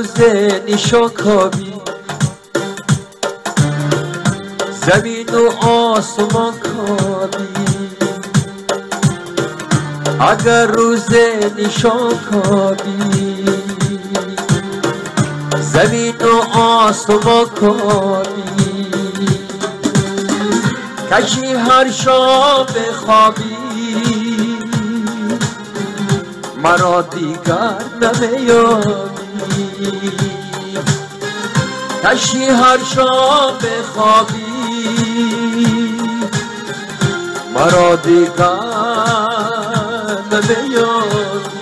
روز نیشاکاوی زمین و آسمان کاوی، اگر روز نیشاکاوی زمین و آسمان کاوی، کشی هر شام خوابی مرا دیگر نمیابی، کشی هر شام خوابی مرا دیگر نمیابی.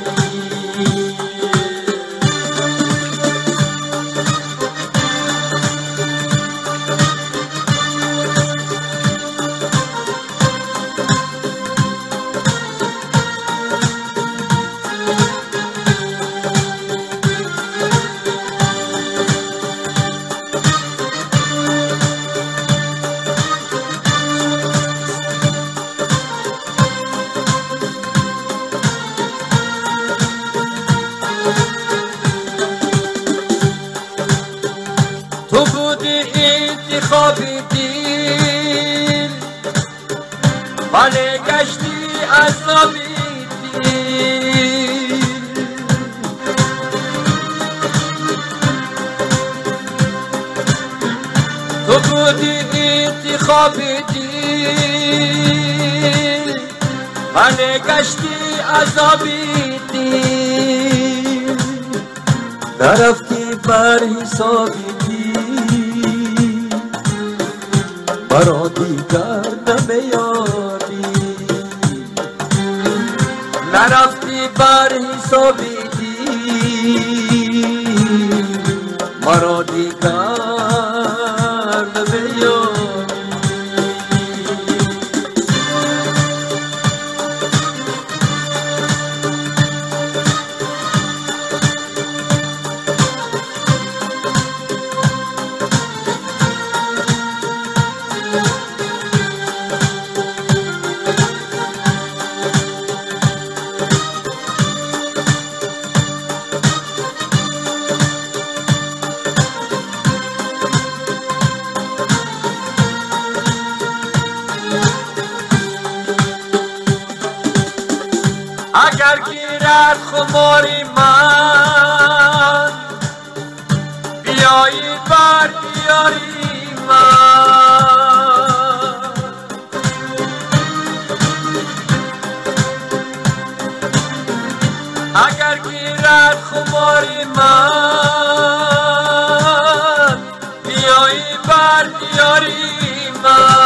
تو بودی انتخاب دل ولی گشتی عذاب دل، تو بودی انتخاب دل ولی گشتی عذاب دل، نرفتی بر حساب مرا دیگر نمیاری، نرفتی بر حسابی دی مرا دیگر نمیاری. اگر گیرد خماری من بیایی بر دیاری من، اگر گیرد خماری من بیایی بر دیاری من،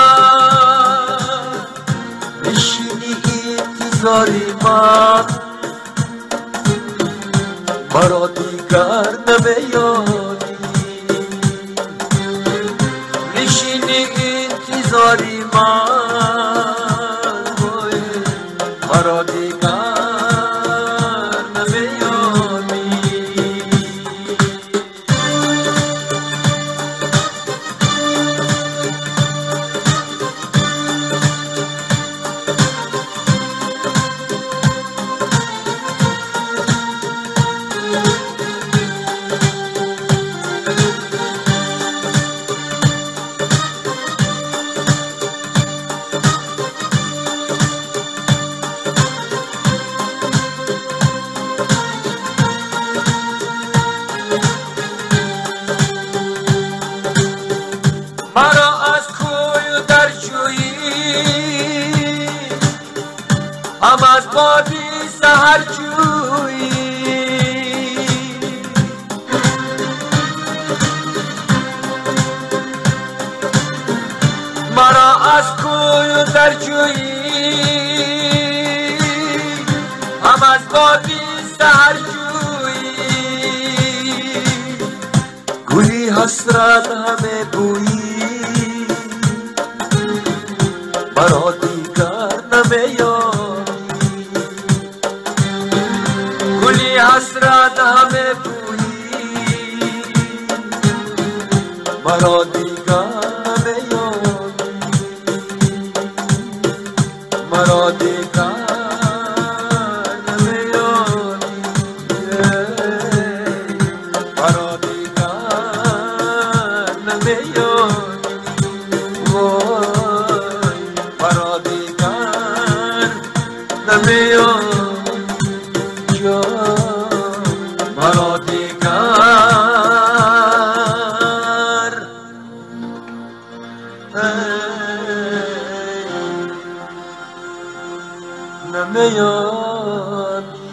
بشینی انتظاری من مرا دیگر نمیاری، نشینی انتظاری من مرا دیگر نمیاری. مرا از کوی و در جویی هم از بادی سحر جویی، مرا از کوی و در جویی هم از بادی سحر جویی، گویی حسرت همه بویی مرا دیگر نمیاری، گلی حسرت همه بویی مرا دیگر نمیاری، مرا دیگر نمیاری، مرا نمیاد وای مرا دیگر نمیاد جان مرا دیگر نمیاد